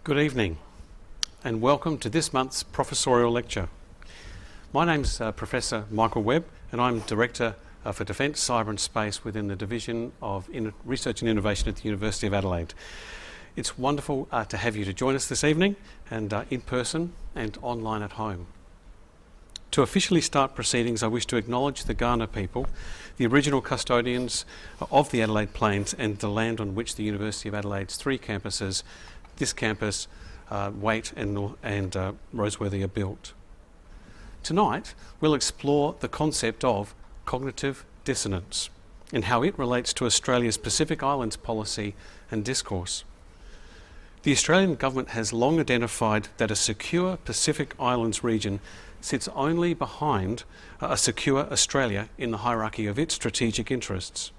Good evening and welcome to this month's Professorial lecture. My name's Professor Michael Webb and I'm Director for Defence, Cyber and Space within the Division of Research and Innovation at the University of Adelaide. It's wonderful to have you to join us this evening and in person and online at home. To officially start proceedings, I wish to acknowledge the Kaurna people, the original custodians of the Adelaide Plains and the land on which the University of Adelaide's three campuses, this campus, Waite and Roseworthy are built. Tonight, we'll explore the concept of cognitive dissonance and how it relates to Australia's Pacific Islands policy and discourse. The Australian government has long identified that a secure Pacific Islands region sits only behind a secure Australia in the hierarchy of its strategic interests.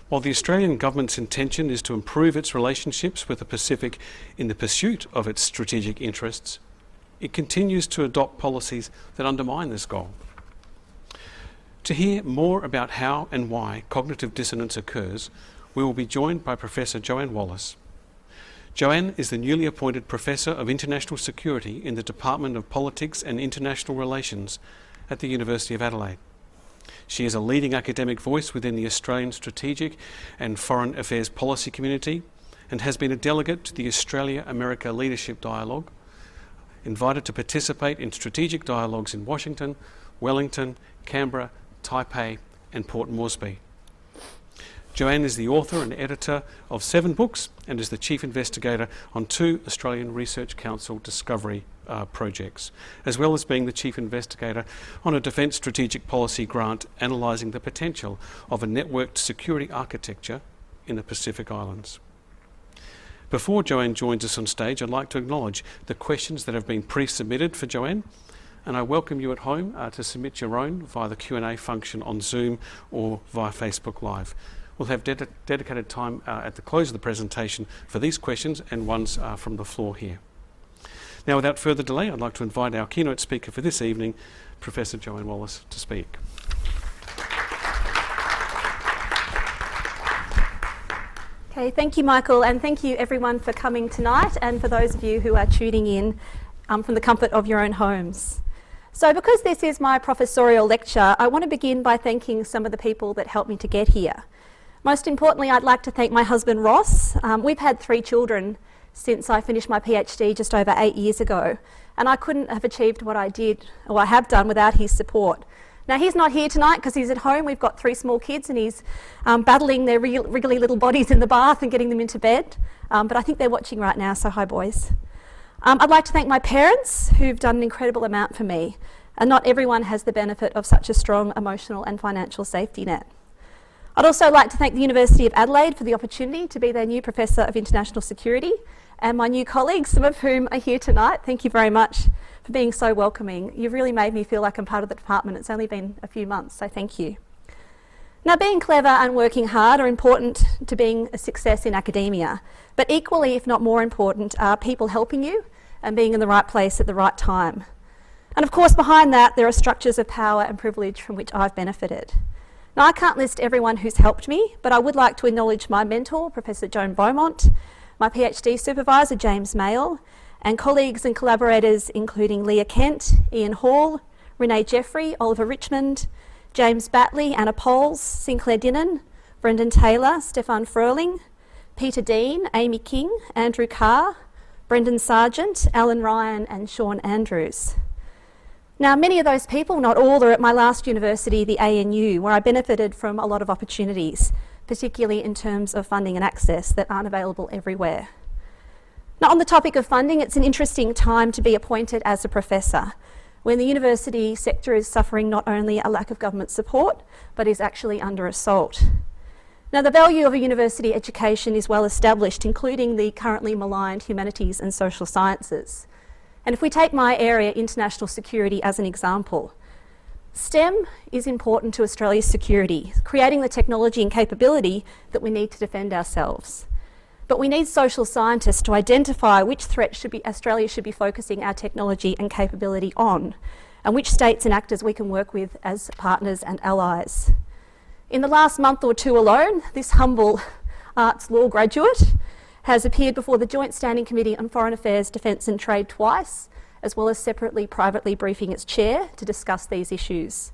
While the Australian government's intention is to improve its relationships with the Pacific in the pursuit of its strategic interests, it continues to adopt policies that undermine this goal. To hear more about how and why cognitive dissonance occurs, we will be joined by Professor Joanne Wallis. Joanne is the newly appointed Professor of International Security in the Department of Politics and International Relations at the University of Adelaide. She is a leading academic voice within the Australian strategic and foreign affairs policy community and has been a delegate to the Australia-America Leadership Dialogue, invited to participate in strategic dialogues in Washington, Wellington, Canberra, Taipei and Port Moresby. Joanne is the author and editor of 7 books and is the chief investigator on 2 Australian Research Council discovery projects, as well as being the chief investigator on a Defence Strategic Policy grant analysing the potential of a networked security architecture in the Pacific Islands. Before Joanne joins us on stage, I'd like to acknowledge the questions that have been pre-submitted for Joanne, and I welcome you at home to submit your own via the Q&A function on Zoom or via Facebook Live. We'll have dedicated time at the close of the presentation for these questions and ones from the floor here. Now, without further delay, I'd like to invite our keynote speaker for this evening, Professor Joanne Wallis, to speak. Okay, thank you, Michael, and thank you everyone for coming tonight and for those of you who are tuning in from the comfort of your own homes. So because this is my professorial lecture, I want to begin by thanking some of the people that helped me to get here. Most importantly, I'd like to thank my husband, Ross. We've had 3 children since I finished my PhD just over 8 years ago, and I couldn't have achieved what I did, or I have done, without his support. Now, he's not here tonight because he's at home. We've got 3 small kids and he's battling their wriggly little bodies in the bath and getting them into bed, but I think they're watching right now, so hi boys. I'd like to thank my parents who've done an incredible amount for me, and not everyone has the benefit of such a strong emotional and financial safety net. I'd also like to thank the University of Adelaide for the opportunity to be their new Professor of International Security, and my new colleagues, some of whom are here tonight. Thank you very much for being so welcoming. You've really made me feel like I'm part of the department. It's only been a few months, so thank you. Now, being clever and working hard are important to being a success in academia, but equally, if not more important, are people helping you and being in the right place at the right time. And of course, behind that, there are structures of power and privilege from which I've benefited. Now, I can't list everyone who's helped me, but I would like to acknowledge my mentor, Professor Joan Beaumont, my PhD supervisor, James Mayle, and colleagues and collaborators including Leah Kent, Ian Hall, Renee Jeffrey, Oliver Richmond, James Batley, Anna Poles, Sinclair Dinnan, Brendan Taylor, Stefan Fröhling, Peter Dean, Amy King, Andrew Carr, Brendan Sargent, Alan Ryan and Sean Andrews. Now, many of those people, not all, are at my last university, the ANU, where I benefited from a lot of opportunities, particularly in terms of funding and access that aren't available everywhere. Now, on the topic of funding, it's an interesting time to be appointed as a professor, when the university sector is suffering not only a lack of government support, but is actually under assault. Now, the value of a university education is well established, including the currently maligned humanities and social sciences. And if we take my area, international security, as an example, STEM is important to Australia's security, creating the technology and capability that we need to defend ourselves. But we need social scientists to identify which threats Australia should be focusing our technology and capability on, and which states and actors we can work with as partners and allies. In the last month or two alone, this humble arts law graduate has appeared before the Joint Standing Committee on Foreign Affairs, Defence and Trade twice, as well as separately privately briefing its chair to discuss these issues.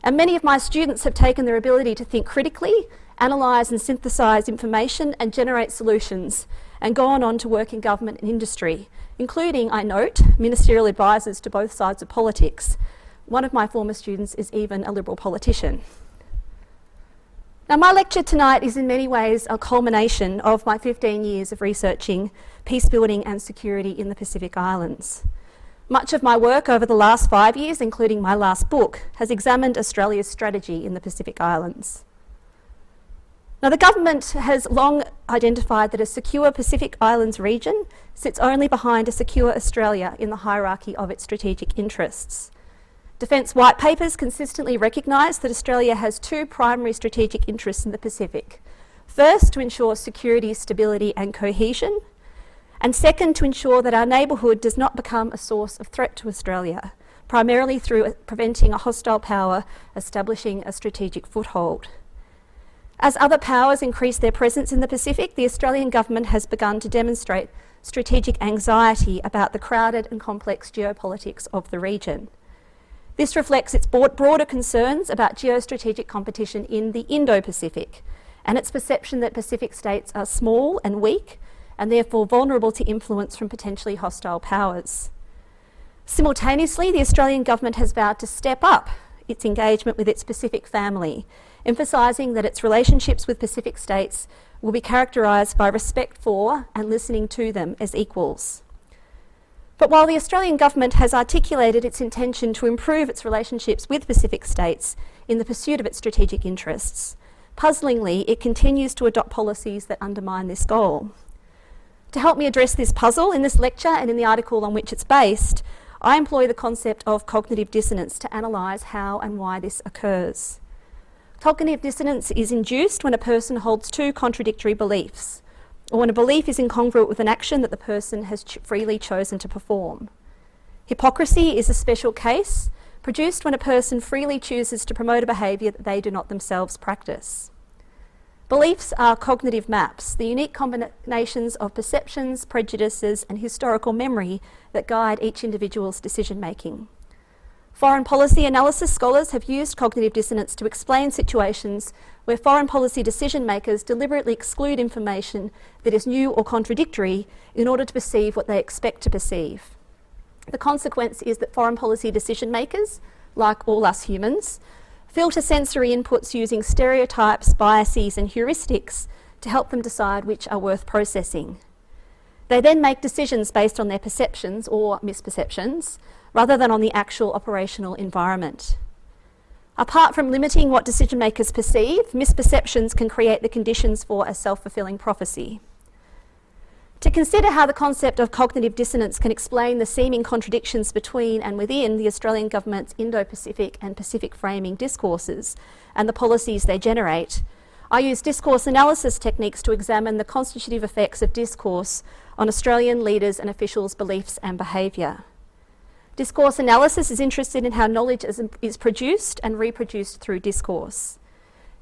And many of my students have taken their ability to think critically, analyse and synthesise information and generate solutions, and gone on to work in government and industry, including, I note, ministerial advisors to both sides of politics. One of my former students is even a Liberal politician. Now, my lecture tonight is in many ways a culmination of my 15 years of researching peace building and security in the Pacific Islands. Much of my work over the last 5 years, including my last book, has examined Australia's strategy in the Pacific Islands. Now, the government has long identified that a secure Pacific Islands region sits only behind a secure Australia in the hierarchy of its strategic interests. Defence white papers consistently recognise that Australia has two primary strategic interests in the Pacific. First, to ensure security, stability and cohesion, and second, to ensure that our neighbourhood does not become a source of threat to Australia, primarily through preventing a hostile power establishing a strategic foothold. As other powers increase their presence in the Pacific, the Australian government has begun to demonstrate strategic anxiety about the crowded and complex geopolitics of the region. This reflects its broader concerns about geostrategic competition in the Indo-Pacific and its perception that Pacific states are small and weak and therefore vulnerable to influence from potentially hostile powers. Simultaneously, the Australian government has vowed to step up its engagement with its Pacific family, emphasising that its relationships with Pacific states will be characterised by respect for and listening to them as equals. But while the Australian government has articulated its intention to improve its relationships with Pacific states in the pursuit of its strategic interests, puzzlingly, it continues to adopt policies that undermine this goal. To help me address this puzzle, in this lecture and in the article on which it's based, I employ the concept of cognitive dissonance to analyse how and why this occurs. Cognitive dissonance is induced when a person holds two contradictory beliefs, or when a belief is incongruent with an action that the person has freely chosen to perform. Hypocrisy is a special case, produced when a person freely chooses to promote a behaviour that they do not themselves practice. Beliefs are cognitive maps, the unique combinations of perceptions, prejudices and historical memory that guide each individual's decision-making. Foreign policy analysis scholars have used cognitive dissonance to explain situations where foreign policy decision-makers deliberately exclude information that is new or contradictory in order to perceive what they expect to perceive. The consequence is that foreign policy decision-makers, like all us humans, filter sensory inputs using stereotypes, biases and heuristics to help them decide which are worth processing. They then make decisions based on their perceptions or misperceptions, rather than on the actual operational environment. Apart from limiting what decision makers perceive, misperceptions can create the conditions for a self-fulfilling prophecy. To consider how the concept of cognitive dissonance can explain the seeming contradictions between and within the Australian government's Indo-Pacific and Pacific framing discourses and the policies they generate, I use discourse analysis techniques to examine the constitutive effects of discourse on Australian leaders and officials' beliefs and behaviour. Discourse analysis is interested in how knowledge is produced and reproduced through discourse.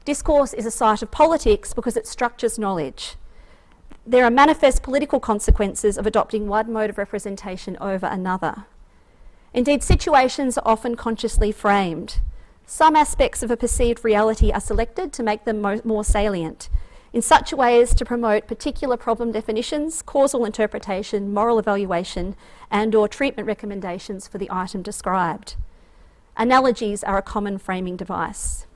Discourse is a site of politics because it structures knowledge. There are manifest political consequences of adopting one mode of representation over another. Indeed, situations are often consciously framed. Some aspects of a perceived reality are selected to make them more salient, in such a way as to promote particular problem definitions, causal interpretation, moral evaluation, and/or treatment recommendations for the item described. Analogies are a common framing device.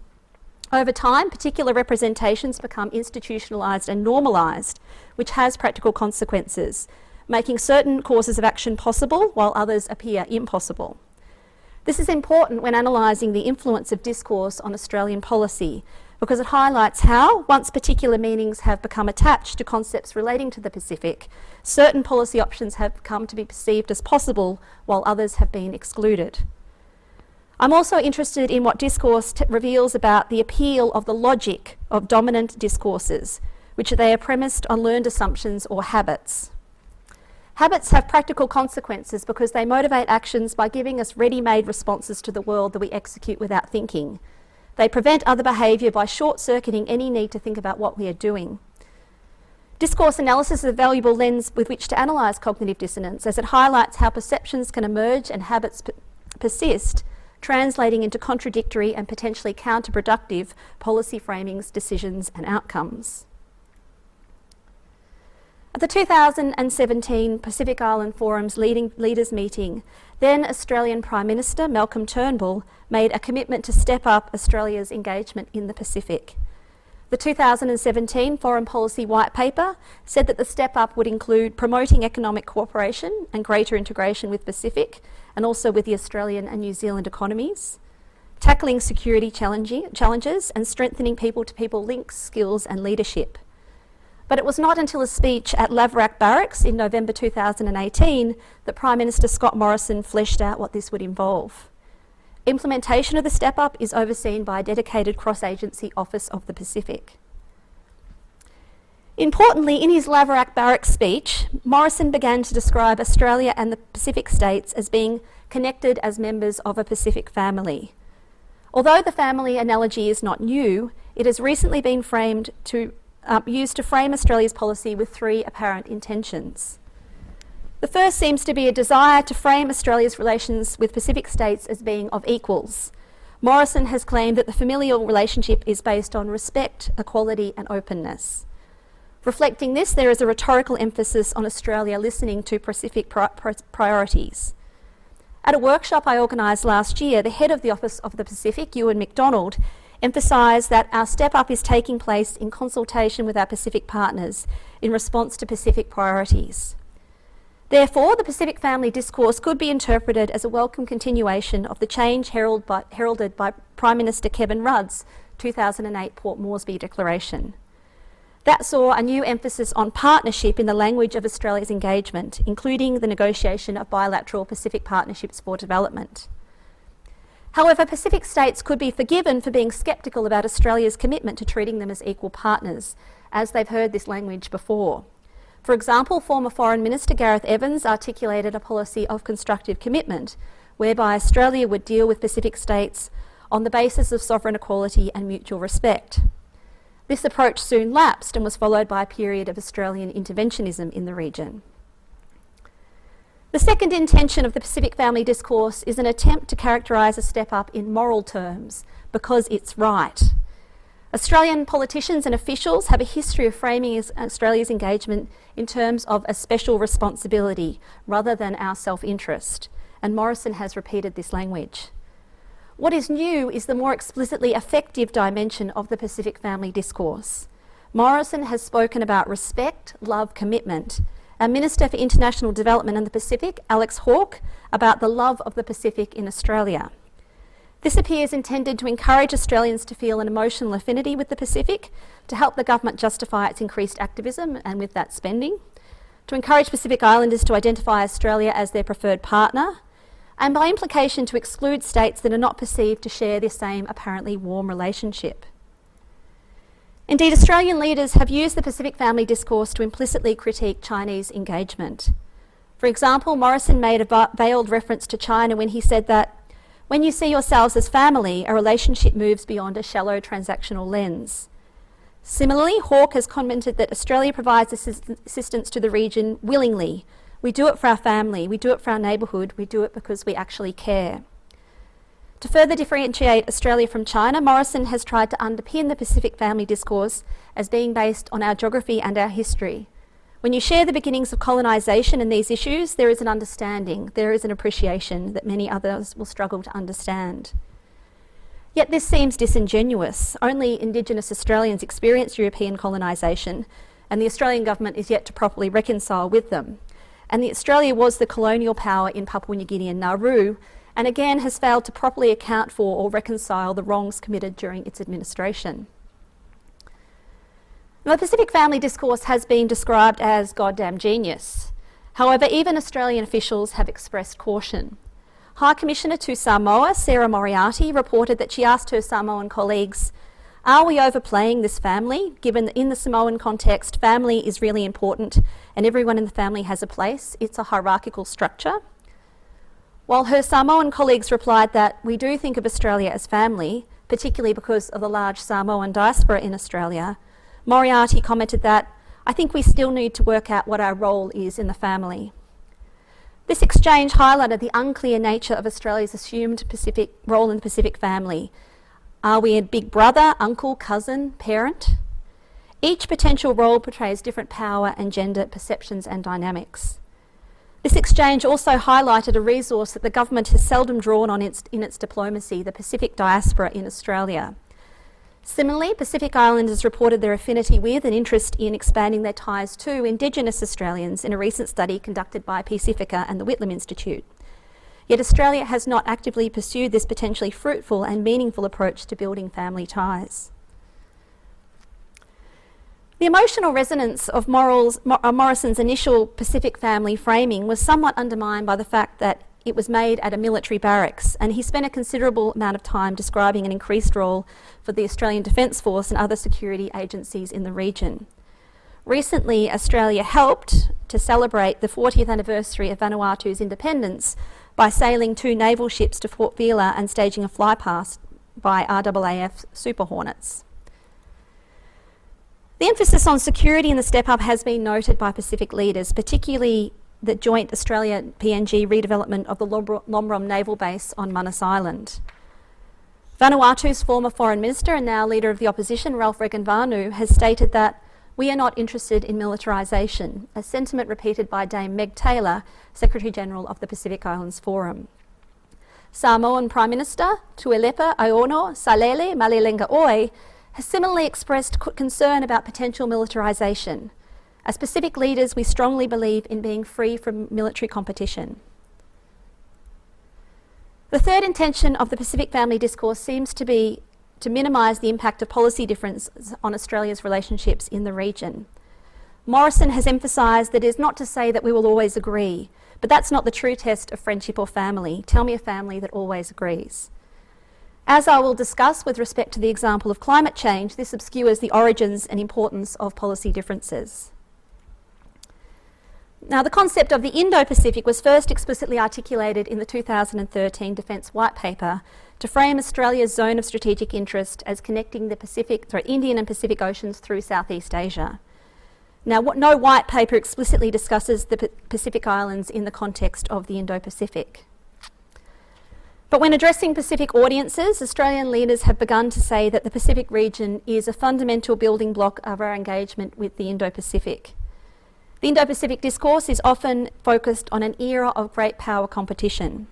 Over time, particular representations become institutionalised and normalised, which has practical consequences, making certain courses of action possible while others appear impossible. This is important when analysing the influence of discourse on Australian policy, because it highlights how, once particular meanings have become attached to concepts relating to the Pacific, certain policy options have come to be perceived as possible while others have been excluded. I'm also interested in what discourse reveals about the appeal of the logic of dominant discourses, which they are premised on learned assumptions or habits. Habits have practical consequences because they motivate actions by giving us ready-made responses to the world that we execute without thinking. They prevent other behaviour by short-circuiting any need to think about what we are doing. Discourse analysis is a valuable lens with which to analyse cognitive dissonance, as it highlights how perceptions can emerge and habits persist, translating into contradictory and potentially counterproductive policy framings, decisions and outcomes. At the 2017 Pacific Island Forum's leaders meeting, then Australian Prime Minister Malcolm Turnbull made a commitment to step up Australia's engagement in the Pacific. The 2017 Foreign Policy White Paper said that the step up would include promoting economic cooperation and greater integration with Pacific and also with the Australian and New Zealand economies, tackling security challenges and strengthening people-to-people links, skills and leadership. But it was not until a speech at Laverack Barracks in November 2018 that Prime Minister Scott Morrison fleshed out what this would involve. Implementation of the step-up is overseen by a dedicated cross-agency Office of the Pacific. Importantly, in his Laverack Barracks speech, Morrison began to describe Australia and the Pacific states as being connected as members of a Pacific family. Although the family analogy is not new, it has recently been used to frame Australia's policy with three apparent intentions. The first seems to be a desire to frame Australia's relations with Pacific states as being of equals. Morrison has claimed that the familial relationship is based on respect, equality and openness. Reflecting this, there is a rhetorical emphasis on Australia listening to Pacific priorities. At a workshop I organised last year, the head of the Office of the Pacific, Ewan McDonald, emphasised that our step-up is taking place in consultation with our Pacific partners in response to Pacific priorities. Therefore, the Pacific family discourse could be interpreted as a welcome continuation of the change heralded by Prime Minister Kevin Rudd's 2008 Port Moresby Declaration. That saw a new emphasis on partnership in the language of Australia's engagement, including the negotiation of bilateral Pacific partnerships for development. However, Pacific states could be forgiven for being sceptical about Australia's commitment to treating them as equal partners, as they've heard this language before. For example, former Foreign Minister Gareth Evans articulated a policy of constructive commitment, whereby Australia would deal with Pacific states on the basis of sovereign equality and mutual respect. This approach soon lapsed and was followed by a period of Australian interventionism in the region. The second intention of the Pacific family discourse is an attempt to characterise a step up in moral terms, because it's right. Australian politicians and officials have a history of framing Australia's engagement in terms of a special responsibility rather than our self-interest, and Morrison has repeated this language. What is new is the more explicitly effective dimension of the Pacific family discourse. Morrison has spoken about respect, love, commitment. Our Minister for International Development in the Pacific, Alex Hawke, about the love of the Pacific in Australia. This appears intended to encourage Australians to feel an emotional affinity with the Pacific, to help the government justify its increased activism and with that spending, to encourage Pacific Islanders to identify Australia as their preferred partner, and by implication to exclude states that are not perceived to share this same apparently warm relationship. Indeed, Australian leaders have used the Pacific family discourse to implicitly critique Chinese engagement. For example, Morrison made a veiled reference to China when he said that when you see yourselves as family, a relationship moves beyond a shallow transactional lens. Similarly, Hawke has commented that Australia provides assistance to the region willingly. We do it for our family, we do it for our neighbourhood, we do it because we actually care. To further differentiate Australia from China, Morrison has tried to underpin the Pacific family discourse as being based on our geography and our history. When you share the beginnings of colonisation and these issues, there is an understanding, there is an appreciation that many others will struggle to understand. Yet this seems disingenuous. Only Indigenous Australians experience European colonisation, and the Australian government is yet to properly reconcile with them. And Australia was the colonial power in Papua New Guinea and Nauru, and again has failed to properly account for or reconcile the wrongs committed during its administration. Now, the Pacific family discourse has been described as goddamn genius. However, even Australian officials have expressed caution. High Commissioner to Samoa, Sarah Moriarty, reported that she asked her Samoan colleagues, "Are we overplaying this family, given that in the Samoan context, family is really important and everyone in the family has a place? It's a hierarchical structure." While her Samoan colleagues replied that we do think of Australia as family, particularly because of the large Samoan diaspora in Australia, Moriarty commented that, I think we still need to work out what our role is in the family. This exchange highlighted the unclear nature of Australia's assumed role in the Pacific family. Are we a big brother, uncle, cousin, parent? Each potential role portrays different power and gender perceptions and dynamics. This exchange also highlighted a resource that the government has seldom drawn on in its diplomacy, the Pacific diaspora in Australia. Similarly, Pacific Islanders reported their affinity with and interest in expanding their ties to Indigenous Australians in a recent study conducted by Pacifica and the Whitlam Institute. Yet Australia has not actively pursued this potentially fruitful and meaningful approach to building family ties. The emotional resonance of Morrison's initial Pacific family framing was somewhat undermined by the fact that it was made at a military barracks, and he spent a considerable amount of time describing an increased role for the Australian Defence Force and other security agencies in the region. Recently, Australia helped to celebrate the 40th anniversary of Vanuatu's independence by sailing 2 naval ships to Fort Vila and staging a flypast by RAAF Super Hornets. The emphasis on security in the step-up has been noted by Pacific leaders, particularly the joint Australia-PNG redevelopment of the Lomrom Naval Base on Manus Island. Vanuatu's former Foreign Minister and now Leader of the Opposition, Ralph Regenvanu, has stated that we are not interested in militarisation, a sentiment repeated by Dame Meg Taylor, Secretary-General of the Pacific Islands Forum. Samoan Prime Minister Tuilepa Aono Salele Malilenga Oi has similarly expressed concern about potential militarisation. As Pacific leaders, we strongly believe in being free from military competition. The third intention of the Pacific family discourse seems to be to minimise the impact of policy differences on Australia's relationships in the region. Morrison has emphasised that it is not to say that we will always agree, but that's not the true test of friendship or family. Tell me a family that always agrees. As I will discuss with respect to the example of climate change, this obscures the origins and importance of policy differences. Now, the concept of the Indo-Pacific was first explicitly articulated in the 2013 Defence White Paper to frame Australia's zone of strategic interest as connecting the Indian and Pacific Oceans through Southeast Asia. Now, no white paper explicitly discusses the Pacific Islands in the context of the Indo-Pacific. But when addressing Pacific audiences, Australian leaders have begun to say that the Pacific region is a fundamental building block of our engagement with the Indo-Pacific. The Indo-Pacific discourse is often focused on an era of great power competition.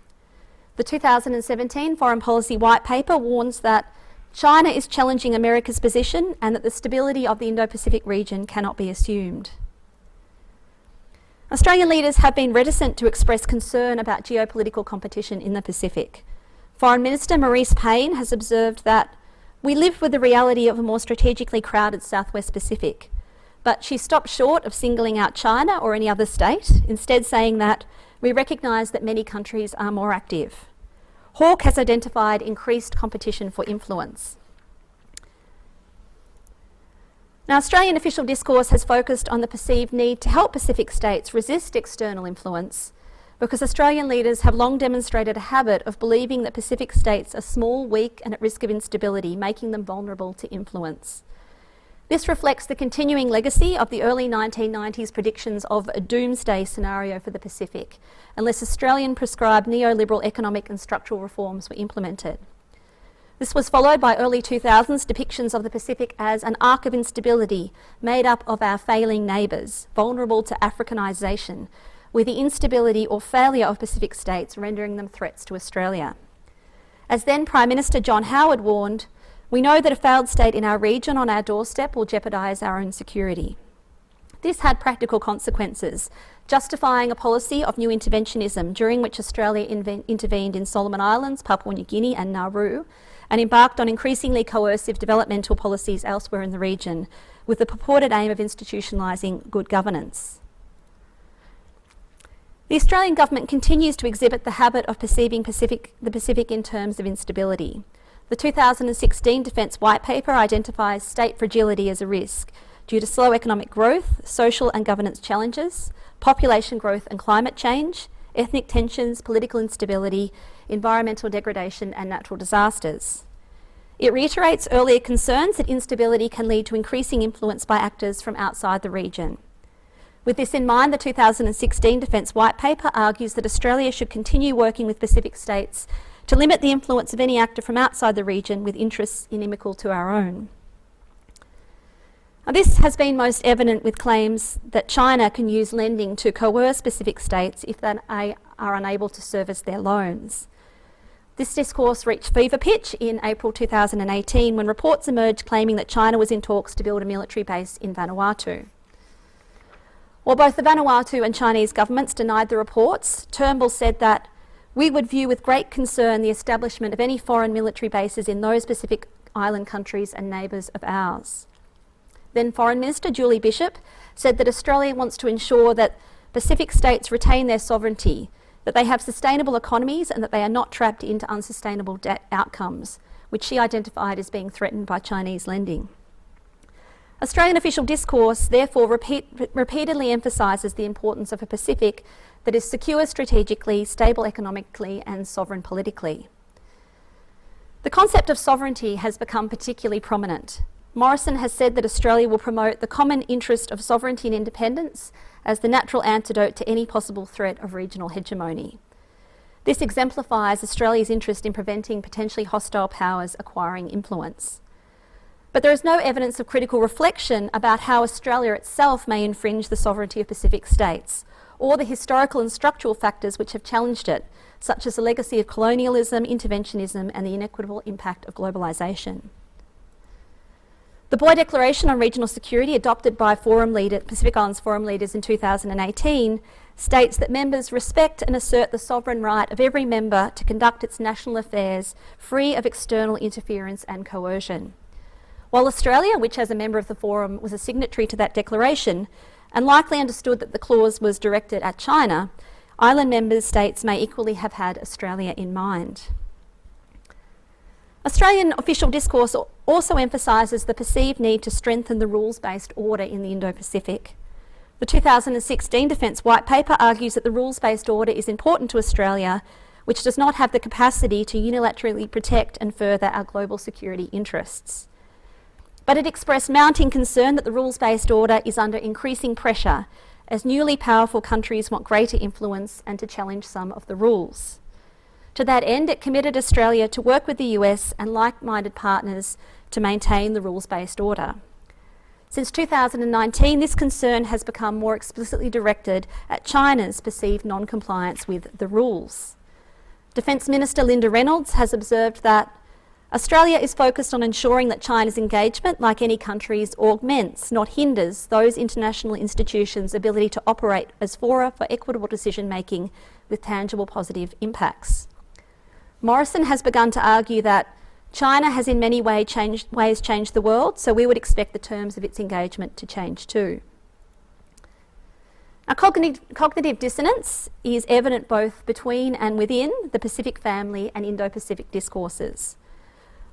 The 2017 Foreign Policy White Paper warns that China is challenging America's position and that the stability of the Indo-Pacific region cannot be assumed. Australian leaders have been reticent to express concern about geopolitical competition in the Pacific. Foreign Minister Maurice Payne has observed that we live with the reality of a more strategically crowded Southwest Pacific, but she stopped short of singling out China or any other state, instead saying that we recognise that many countries are more active. Hawke has identified increased competition for influence. Now, Australian official discourse has focused on the perceived need to help Pacific states resist external influence, because Australian leaders have long demonstrated a habit of believing that Pacific states are small, weak and at risk of instability, making them vulnerable to influence. This reflects the continuing legacy of the early 1990s predictions of a doomsday scenario for the Pacific, unless Australian prescribed neoliberal economic and structural reforms were implemented. This was followed by early 2000s depictions of the Pacific as an arc of instability made up of our failing neighbours, vulnerable to Africanisation, with the instability or failure of Pacific states rendering them threats to Australia. As then Prime Minister John Howard warned, we know that a failed state in our region on our doorstep will jeopardise our own security. This had practical consequences, justifying a policy of new interventionism during which Australia intervened in Solomon Islands, Papua New Guinea and Nauru, and embarked on increasingly coercive developmental policies elsewhere in the region, with the purported aim of institutionalising good governance. The Australian government continues to exhibit the habit of perceiving the Pacific in terms of instability. The 2016 Defence White Paper identifies state fragility as a risk due to slow economic growth, social and governance challenges, population growth and climate change, ethnic tensions, political instability, environmental degradation and natural disasters. It reiterates earlier concerns that instability can lead to increasing influence by actors from outside the region. With this in mind, the 2016 Defence White Paper argues that Australia should continue working with Pacific states to limit the influence of any actor from outside the region with interests inimical to our own. Now, this has been most evident with claims that China can use lending to coerce Pacific states if they are unable to service their loans. This discourse reached fever pitch in April 2018 when reports emerged claiming that China was in talks to build a military base in Vanuatu. While both the Vanuatu and Chinese governments denied the reports, Turnbull said that we would view with great concern the establishment of any foreign military bases in those Pacific island countries and neighbours of ours. Then Foreign Minister Julie Bishop said that Australia wants to ensure that Pacific states retain their sovereignty, that they have sustainable economies and that they are not trapped into unsustainable debt outcomes, which she identified as being threatened by Chinese lending. Australian official discourse therefore repeatedly emphasises the importance of a Pacific that is secure strategically, stable economically and sovereign politically. The concept of sovereignty has become particularly prominent. Morrison has said that Australia will promote the common interest of sovereignty and independence as the natural antidote to any possible threat of regional hegemony. This exemplifies Australia's interest in preventing potentially hostile powers acquiring influence. But there is no evidence of critical reflection about how Australia itself may infringe the sovereignty of Pacific states, or the historical and structural factors which have challenged it, such as the legacy of colonialism, interventionism, and the inequitable impact of globalisation. The Boy Declaration on Regional Security, adopted by Pacific Islands Forum leaders in 2018, states that members respect and assert the sovereign right of every member to conduct its national affairs free of external interference and coercion. While Australia, which as a member of the Forum was a signatory to that declaration, and likely understood that the clause was directed at China, island member states may equally have had Australia in mind. Australian official discourse also emphasises the perceived need to strengthen the rules-based order in the Indo-Pacific. The 2016 Defence White Paper argues that the rules-based order is important to Australia, which does not have the capacity to unilaterally protect and further our global security interests. But it expressed mounting concern that the rules-based order is under increasing pressure as newly powerful countries want greater influence and to challenge some of the rules. To that end, it committed Australia to work with the US and like-minded partners to maintain the rules-based order. Since 2019, this concern has become more explicitly directed at China's perceived non-compliance with the rules. Defence Minister Linda Reynolds has observed that Australia is focused on ensuring that China's engagement, like any country's, augments, not hinders, those international institutions' ability to operate as fora for equitable decision-making with tangible positive impacts. Morrison has begun to argue that China has in many ways changed the world, so we would expect the terms of its engagement to change too. Now, cognitive dissonance is evident both between and within the Pacific family and Indo-Pacific discourses.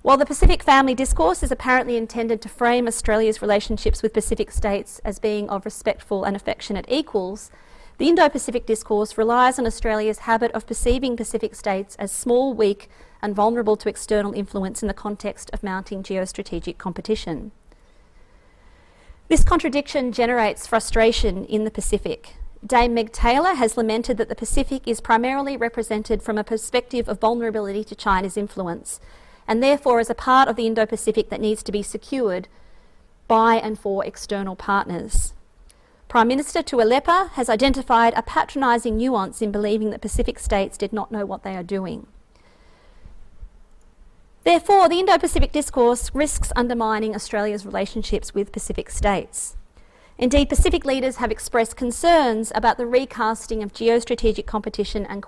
While the Pacific family discourse is apparently intended to frame Australia's relationships with Pacific states as being of respectful and affectionate equals, the Indo-Pacific discourse relies on Australia's habit of perceiving Pacific states as small, weak, and vulnerable to external influence in the context of mounting geostrategic competition. This contradiction generates frustration in the Pacific. Dame Meg Taylor has lamented that the Pacific is primarily represented from a perspective of vulnerability to China's influence, and therefore as a part of the Indo-Pacific that needs to be secured by and for external partners. Prime Minister Tuilepa has identified a patronising nuance in believing that Pacific states did not know what they are doing. Therefore, the Indo-Pacific discourse risks undermining Australia's relationships with Pacific states. Indeed, Pacific leaders have expressed concerns about the recasting of geostrategic competition and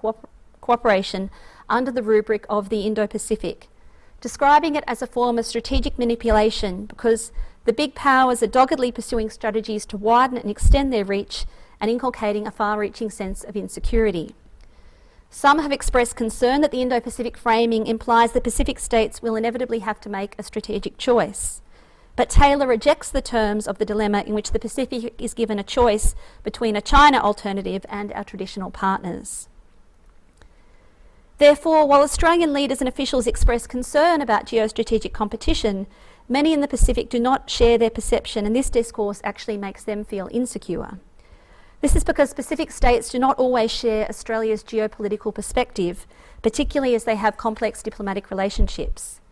cooperation under the rubric of the Indo-Pacific, describing it as a form of strategic manipulation because the big powers are doggedly pursuing strategies to widen and extend their reach and inculcating a far-reaching sense of insecurity. Some have expressed concern that the Indo-Pacific framing implies that Pacific states will inevitably have to make a strategic choice. But Taylor rejects the terms of the dilemma in which the Pacific is given a choice between a China alternative and our traditional partners. Therefore, while Australian leaders and officials express concern about geostrategic competition, many in the Pacific do not share their perception, and this discourse actually makes them feel insecure. This is because Pacific states do not always share Australia's geopolitical perspective, particularly as they have complex diplomatic relationships.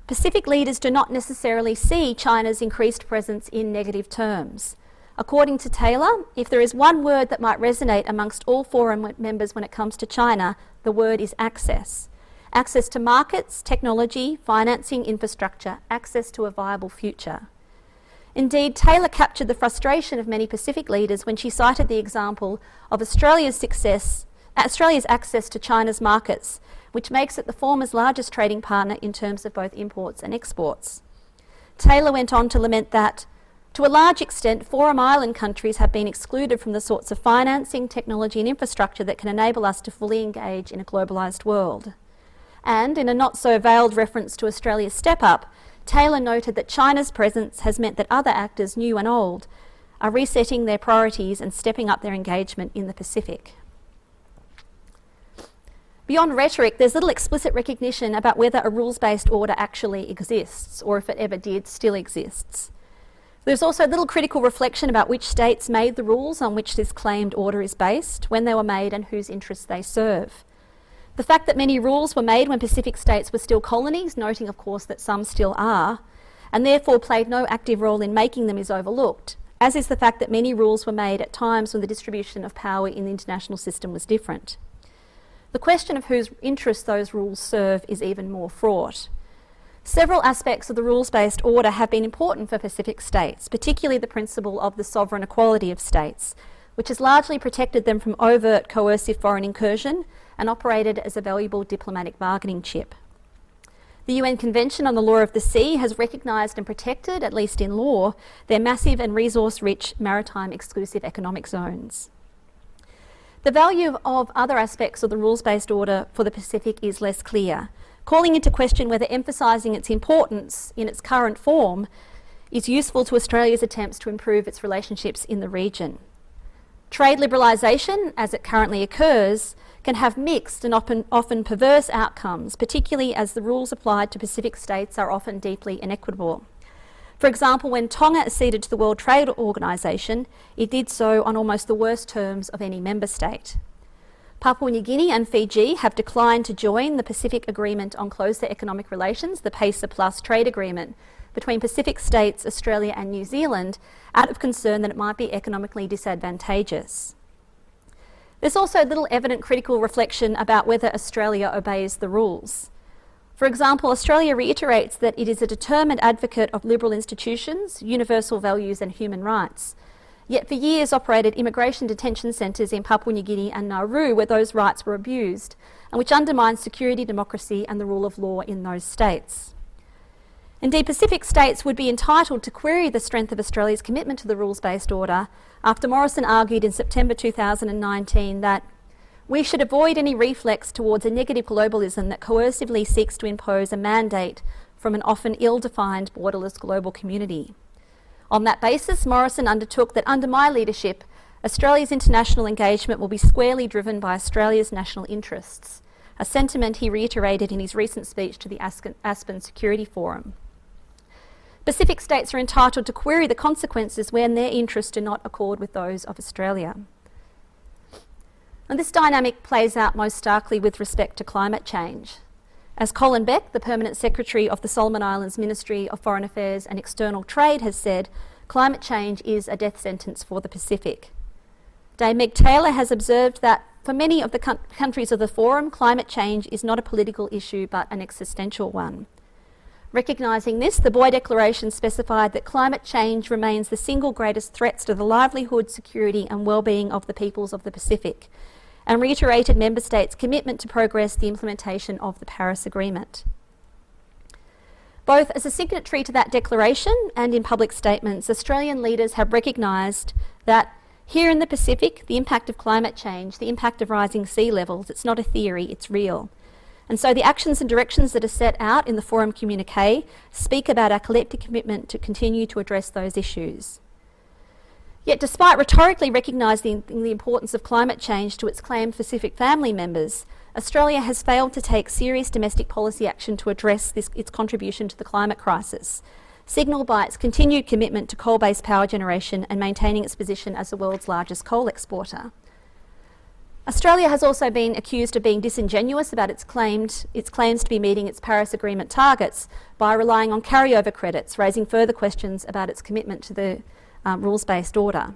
Pacific leaders do not necessarily see China's increased presence in negative terms. According to Taylor, if there is one word that might resonate amongst all forum members when it comes to China, the word is access. Access to markets, technology, financing, infrastructure, access to a viable future. Indeed, Taylor captured the frustration of many Pacific leaders when she cited the example of Australia's access to China's markets, which makes it the former's largest trading partner in terms of both imports and exports. Taylor went on to lament that, to a large extent, Forum Island countries have been excluded from the sorts of financing, technology and infrastructure that can enable us to fully engage in a globalised world. And, in a not-so-veiled reference to Australia's step-up, Taylor noted that China's presence has meant that other actors, new and old, are resetting their priorities and stepping up their engagement in the Pacific. Beyond rhetoric, there's little explicit recognition about whether a rules-based order actually exists, or if it ever did, still exists. There's also little critical reflection about which states made the rules on which this claimed order is based, when they were made and whose interests they serve. The fact that many rules were made when Pacific states were still colonies, noting of course that some still are, and therefore played no active role in making them, is overlooked, as is the fact that many rules were made at times when the distribution of power in the international system was different. The question of whose interests those rules serve is even more fraught. Several aspects of the rules-based order have been important for Pacific states, particularly the principle of the sovereign equality of states, which has largely protected them from overt coercive foreign incursion and operated as a valuable diplomatic bargaining chip. The UN Convention on the Law of the Sea has recognised and protected, at least in law, their massive and resource-rich maritime exclusive economic zones. The value of other aspects of the rules-based order for the Pacific is less clear, calling into question whether emphasising its importance in its current form is useful to Australia's attempts to improve its relationships in the region. Trade liberalisation, as it currently occurs, can have mixed and often perverse outcomes, particularly as the rules applied to Pacific states are often deeply inequitable. For example, when Tonga acceded to the World Trade Organisation, it did so on almost the worst terms of any member state. Papua New Guinea and Fiji have declined to join the Pacific Agreement on Closer Economic Relations, the PACER Plus trade agreement, between Pacific states, Australia and New Zealand, out of concern that it might be economically disadvantageous. There's also little evident critical reflection about whether Australia obeys the rules. For example, Australia reiterates that it is a determined advocate of liberal institutions, universal values and human rights, yet for years operated immigration detention centres in Papua New Guinea and Nauru where those rights were abused, and which undermines security, democracy and the rule of law in those states. Indeed, Pacific states would be entitled to query the strength of Australia's commitment to the rules-based order after Morrison argued in September 2019 that we should avoid any reflex towards a negative globalism that coercively seeks to impose a mandate from an often ill-defined borderless global community. On that basis, Morrison undertook that under my leadership, Australia's international engagement will be squarely driven by Australia's national interests, a sentiment he reiterated in his recent speech to the Aspen Security Forum. Pacific states are entitled to query the consequences when their interests do not accord with those of Australia. And this dynamic plays out most starkly with respect to climate change. As Colin Beck, the Permanent Secretary of the Solomon Islands Ministry of Foreign Affairs and External Trade, has said, climate change is a death sentence for the Pacific. Dame Meg Taylor has observed that for many of the countries of the Forum, climate change is not a political issue but an existential one. Recognising this, the Boy Declaration specified that climate change remains the single greatest threats to the livelihood, security and well-being of the peoples of the Pacific, and reiterated member states' commitment to progress the implementation of the Paris Agreement. Both as a signatory to that declaration and in public statements, Australian leaders have recognised that here in the Pacific, the impact of climate change, the impact of rising sea levels, it's not a theory, it's real. And so the actions and directions that are set out in the Forum communiqué speak about our collective commitment to continue to address those issues. Yet despite rhetorically recognising the importance of climate change to its claimed Pacific family members, Australia has failed to take serious domestic policy action to address its contribution to the climate crisis, signalled by its continued commitment to coal-based power generation and maintaining its position as the world's largest coal exporter. Australia has also been accused of being disingenuous about its claims to be meeting its Paris Agreement targets by relying on carryover credits, raising further questions about its commitment to the rules-based order.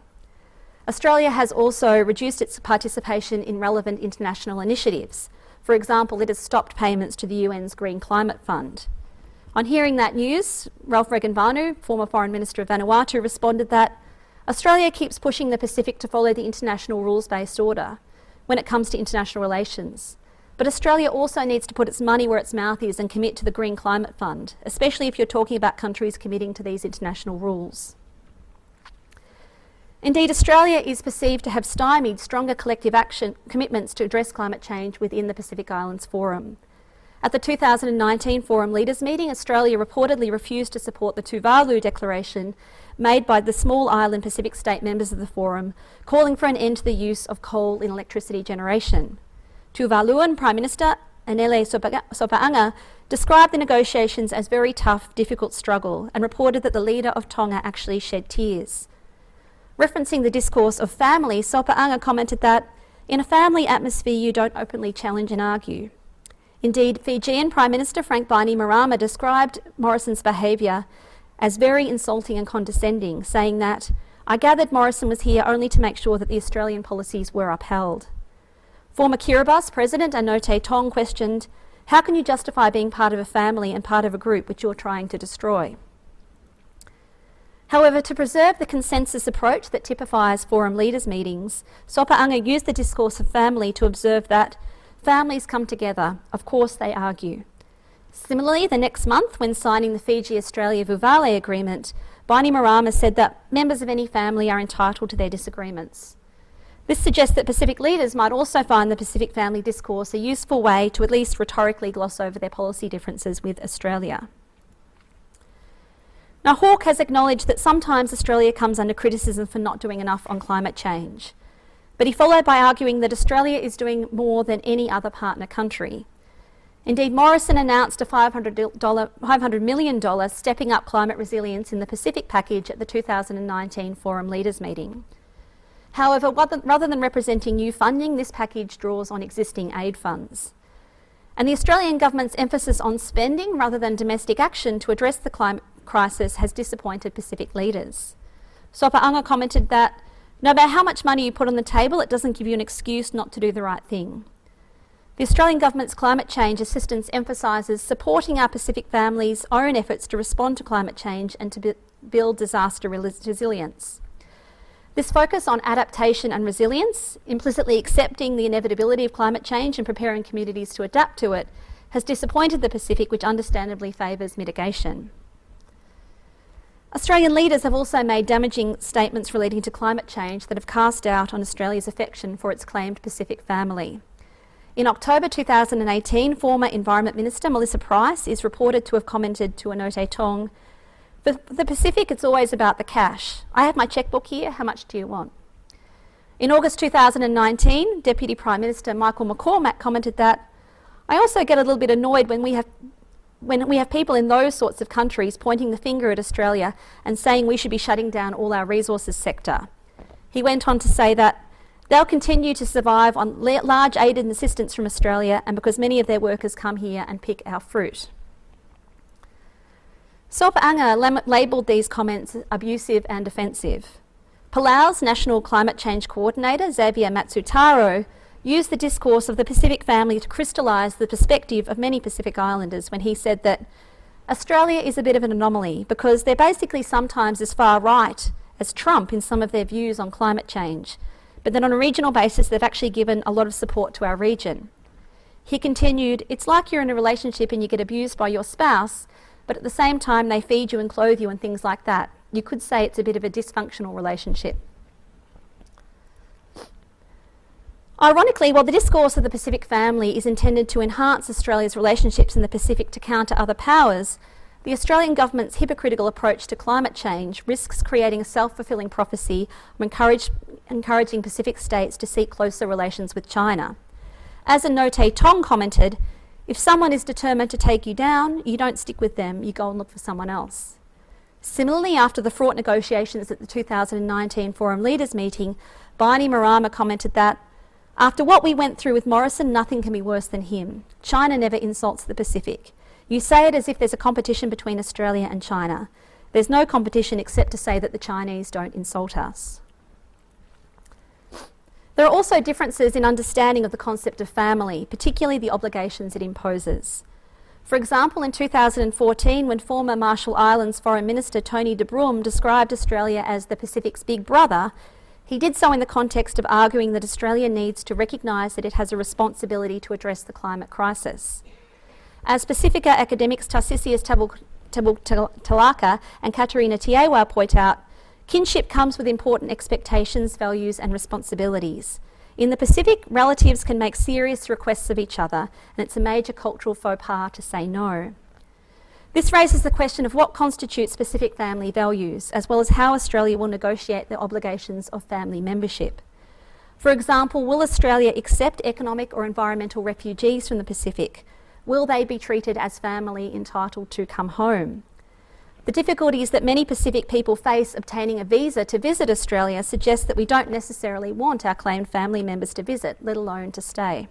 Australia has also reduced its participation in relevant international initiatives. For example, it has stopped payments to the UN's Green Climate Fund. On hearing that news, Ralph Regenvanu, former Foreign Minister of Vanuatu, responded that Australia keeps pushing the Pacific to follow the international rules-based order when it comes to international relations. But Australia also needs to put its money where its mouth is and commit to the Green Climate Fund, especially if you're talking about countries committing to these international rules. Indeed, Australia is perceived to have stymied stronger collective action commitments to address climate change within the Pacific Islands Forum. At the 2019 Forum Leaders Meeting, Australia reportedly refused to support the Tuvalu Declaration made by the small island Pacific state members of the Forum, calling for an end to the use of coal in electricity generation. Tuvaluan Prime Minister Anele Sopoaga described the negotiations as very tough, difficult struggle and reported that the leader of Tonga actually shed tears. Referencing the discourse of family, Sopoaga commented that, in a family atmosphere you don't openly challenge and argue. Indeed, Fijian Prime Minister Frank Bainimarama described Morrison's behaviour as very insulting and condescending, saying that, I gathered Morrison was here only to make sure that the Australian policies were upheld. Former Kiribati President Anote Tong questioned, how can you justify being part of a family and part of a group which you're trying to destroy? However, to preserve the consensus approach that typifies Forum Leaders meetings, Sopoaga used the discourse of family to observe that families come together, of course they argue. Similarly, the next month, when signing the Fiji-Australia-Vuvale Agreement, Bainimarama said that members of any family are entitled to their disagreements. This suggests that Pacific leaders might also find the Pacific family discourse a useful way to at least rhetorically gloss over their policy differences with Australia. Now, Hawke has acknowledged that sometimes Australia comes under criticism for not doing enough on climate change, but he followed by arguing that Australia is doing more than any other partner country. Indeed, Morrison announced a $500 million stepping up climate resilience in the Pacific package at the 2019 Forum Leaders meeting. However, rather than representing new funding, this package draws on existing aid funds. And the Australian government's emphasis on spending rather than domestic action to address the climate crisis has disappointed Pacific leaders. Sopoaga commented that no matter how much money you put on the table, it doesn't give you an excuse not to do the right thing. The Australian government's climate change assistance emphasises supporting our Pacific families' own efforts to respond to climate change and to build disaster resilience. This focus on adaptation and resilience, implicitly accepting the inevitability of climate change and preparing communities to adapt to it, has disappointed the Pacific, which understandably favours mitigation. Australian leaders have also made damaging statements relating to climate change that have cast doubt on Australia's affection for its claimed Pacific family. In October 2018, former Environment Minister Melissa Price is reported to have commented to Anote Tong, "For the Pacific, it's always about the cash. I have my chequebook here, how much do you want?" In August 2019, Deputy Prime Minister Michael McCormack commented that, "I also get a little bit annoyed when we have people in those sorts of countries pointing the finger at Australia and saying we should be shutting down all our resources sector." He went on to say that they'll continue to survive on large aid and assistance from Australia and because many of their workers come here and pick our fruit. Sopoaga labelled these comments abusive and offensive. Palau's National Climate Change Coordinator, Xavier Matsutaro, used the discourse of the Pacific family to crystallise the perspective of many Pacific Islanders when he said that Australia is a bit of an anomaly because they're basically sometimes as far right as Trump in some of their views on climate change, but then on a regional basis they've actually given a lot of support to our region. He continued, "It's like you're in a relationship and you get abused by your spouse, but at the same time they feed you and clothe you and things like that. You could say it's a bit of a dysfunctional relationship." Ironically, while the discourse of the Pacific family is intended to enhance Australia's relationships in the Pacific to counter other powers, the Australian government's hypocritical approach to climate change risks creating a self-fulfilling prophecy of encouraging Pacific states to seek closer relations with China. As Anote Tong commented, if someone is determined to take you down, you don't stick with them, you go and look for someone else. Similarly, after the fraught negotiations at the 2019 Forum Leaders meeting, Baini Marama commented that, after what we went through with Morrison, nothing can be worse than him. China never insults the Pacific. You say it as if there's a competition between Australia and China. There's no competition except to say that the Chinese don't insult us. There are also differences in understanding of the concept of family, particularly the obligations it imposes. For example, in 2014, when former Marshall Islands Foreign Minister Tony de Bruym described Australia as the Pacific's big brother, he did so in the context of arguing that Australia needs to recognise that it has a responsibility to address the climate crisis. As Pacifica academics Tarsisius Talaka and Katerina Tiewa point out, kinship comes with important expectations, values and responsibilities. In the Pacific, relatives can make serious requests of each other, and it's a major cultural faux pas to say no. This raises the question of what constitutes Pacific family values, as well as how Australia will negotiate the obligations of family membership. For example, will Australia accept economic or environmental refugees from the Pacific? Will they be treated as family entitled to come home? The difficulties that many Pacific people face obtaining a visa to visit Australia suggest that we don't necessarily want our claimed family members to visit, let alone to stay.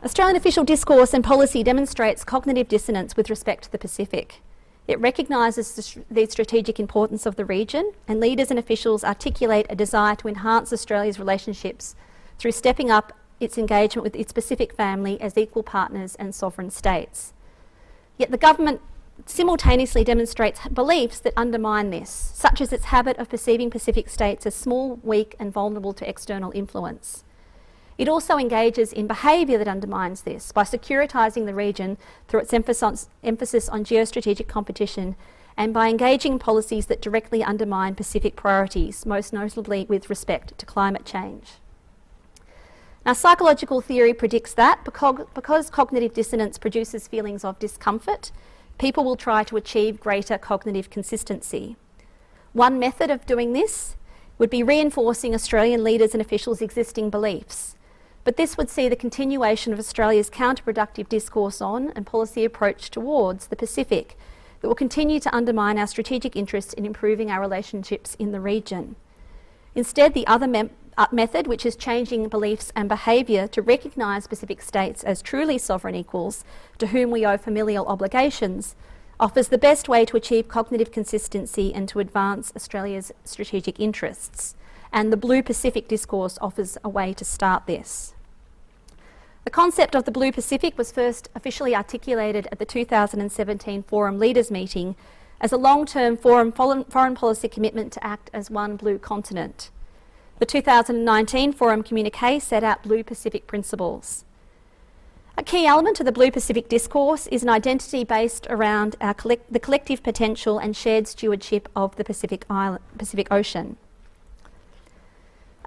Australian official discourse and policy demonstrates cognitive dissonance with respect to the Pacific. It recognises the strategic importance of the region, and leaders and officials articulate a desire to enhance Australia's relationships through stepping up its engagement with its Pacific family as equal partners and sovereign states. Yet the government simultaneously demonstrates beliefs that undermine this, such as its habit of perceiving Pacific states as small, weak and vulnerable to external influence. It also engages in behaviour that undermines this by securitising the region through its emphasis on geostrategic competition and by engaging in policies that directly undermine Pacific priorities, most notably with respect to climate change. Now, psychological theory predicts that because cognitive dissonance produces feelings of discomfort, people will try to achieve greater cognitive consistency. One method of doing this would be reinforcing Australian leaders and officials' existing beliefs, but this would see the continuation of Australia's counterproductive discourse on and policy approach towards the Pacific that will continue to undermine our strategic interest in improving our relationships in the region. Instead, the other method, which is changing beliefs and behaviour to recognise Pacific states as truly sovereign equals to whom we owe familial obligations, offers the best way to achieve cognitive consistency and to advance Australia's strategic interests. And the Blue Pacific discourse offers a way to start this. The concept of the Blue Pacific was first officially articulated at the 2017 Forum Leaders meeting as a long-term foreign policy commitment to act as one blue continent. The 2019 Forum communique set out Blue Pacific principles. A key element of the Blue Pacific discourse is an identity based around the collective potential and shared stewardship of the Pacific Ocean.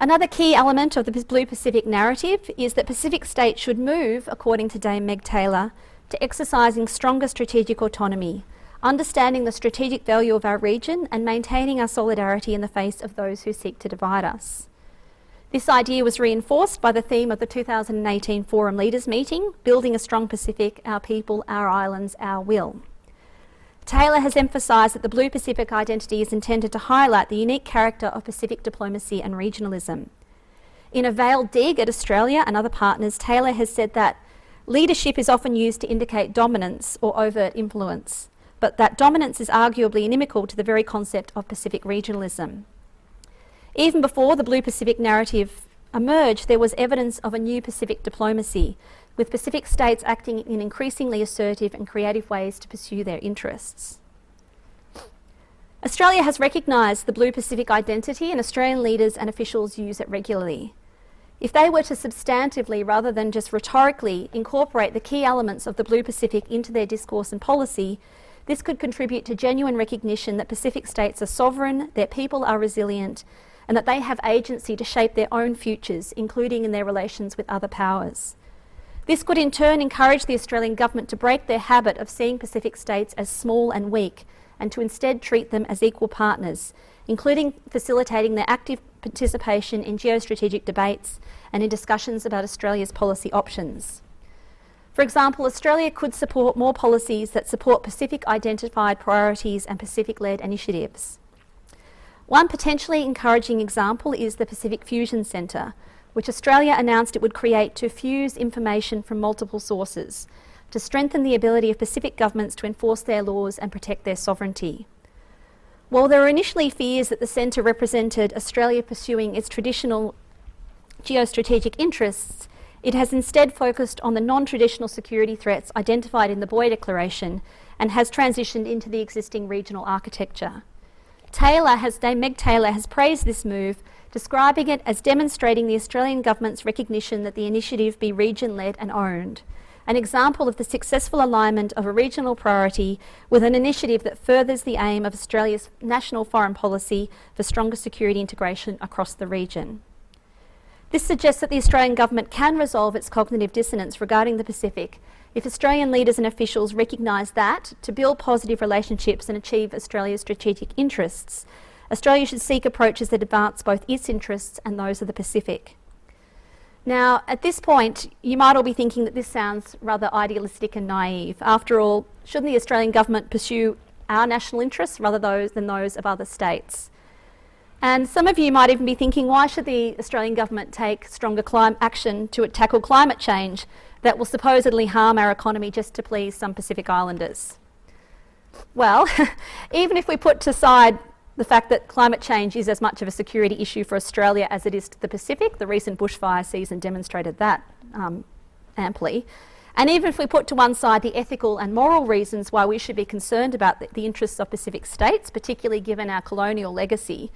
Another key element of the Blue Pacific narrative is that Pacific states should move, according to Dame Meg Taylor, to exercising stronger strategic autonomy, understanding the strategic value of our region and maintaining our solidarity in the face of those who seek to divide us. This idea was reinforced by the theme of the 2018 Forum Leaders meeting, Building a Strong Pacific, Our People, Our Islands, Our Will. Taylor has emphasised that the Blue Pacific identity is intended to highlight the unique character of Pacific diplomacy and regionalism. In a veiled dig at Australia and other partners, Taylor has said that leadership is often used to indicate dominance or overt influence, but that dominance is arguably inimical to the very concept of Pacific regionalism. Even before the Blue Pacific narrative emerged, there was evidence of a new Pacific diplomacy, with Pacific states acting in increasingly assertive and creative ways to pursue their interests. Australia has recognised the Blue Pacific identity, and Australian leaders and officials use it regularly. If they were to substantively, rather than just rhetorically, incorporate the key elements of the Blue Pacific into their discourse and policy, this could contribute to genuine recognition that Pacific states are sovereign, their people are resilient, and that they have agency to shape their own futures, including in their relations with other powers. This could in turn encourage the Australian government to break their habit of seeing Pacific states as small and weak, and to instead treat them as equal partners, including facilitating their active participation in geostrategic debates and in discussions about Australia's policy options. For example, Australia could support more policies that support Pacific-identified priorities and Pacific-led initiatives. One potentially encouraging example is the Pacific Fusion Centre, which Australia announced it would create to fuse information from multiple sources, to strengthen the ability of Pacific governments to enforce their laws and protect their sovereignty. While there were initially fears that the centre represented Australia pursuing its traditional geostrategic interests, it has instead focused on the non-traditional security threats identified in the Boy Declaration and has transitioned into the existing regional architecture. Dame Meg Taylor has praised this move, describing it as demonstrating the Australian government's recognition that the initiative be region-led and owned, an example of the successful alignment of a regional priority with an initiative that furthers the aim of Australia's national foreign policy for stronger security integration across the region. This suggests that the Australian government can resolve its cognitive dissonance regarding the Pacific if Australian leaders and officials recognise that, to build positive relationships and achieve Australia's strategic interests, Australia should seek approaches that advance both its interests and those of the Pacific. Now, at this point, you might all be thinking that this sounds rather idealistic and naive. After all, shouldn't the Australian government pursue our national interests rather than those of other states? And some of you might even be thinking, why should the Australian government take stronger action to tackle climate change that will supposedly harm our economy just to please some Pacific Islanders? Well, even if we put aside the fact that climate change is as much of a security issue for Australia as it is to the Pacific, the recent bushfire season demonstrated that amply, and even if we put to one side the ethical and moral reasons why we should be concerned about the interests of Pacific states, particularly given our colonial legacy,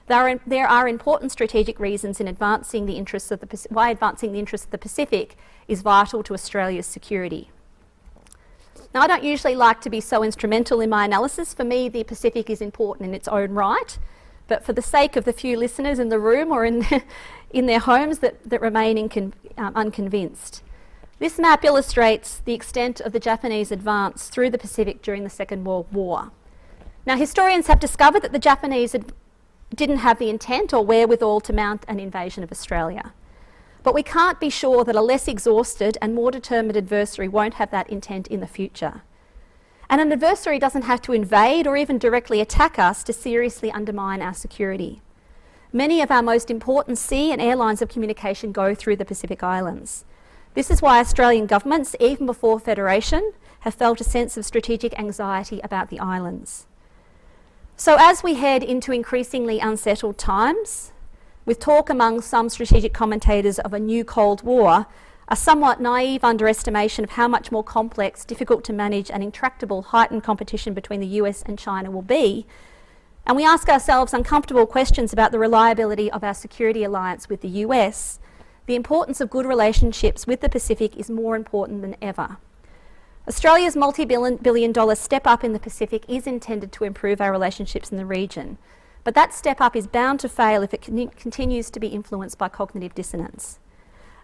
there are important strategic reasons in advancing the interests of why advancing the interests of the Pacific is vital to Australia's security. Now, I don't usually like to be so instrumental in my analysis. For me, the Pacific is important in its own right, but for the sake of the few listeners in the room or in their homes that remain unconvinced, this map illustrates the extent of the Japanese advance through the Pacific during the Second World War. Now, historians have discovered that the Japanese didn't have the intent or wherewithal to mount an invasion of Australia. But we can't be sure that a less exhausted and more determined adversary won't have that intent in the future. And an adversary doesn't have to invade or even directly attack us to seriously undermine our security. Many of our most important sea and air lines of communication go through the Pacific Islands. This is why Australian governments, even before Federation, have felt a sense of strategic anxiety about the islands. So as we head into increasingly unsettled times, with talk among some strategic commentators of a new Cold War, a somewhat naive underestimation of how much more complex, difficult to manage and intractable heightened competition between the US and China will be, and we ask ourselves uncomfortable questions about the reliability of our security alliance with the US, the importance of good relationships with the Pacific is more important than ever. Australia's multi-billion dollar step up in the Pacific is intended to improve our relationships in the region, but that step up is bound to fail if it continues to be influenced by cognitive dissonance.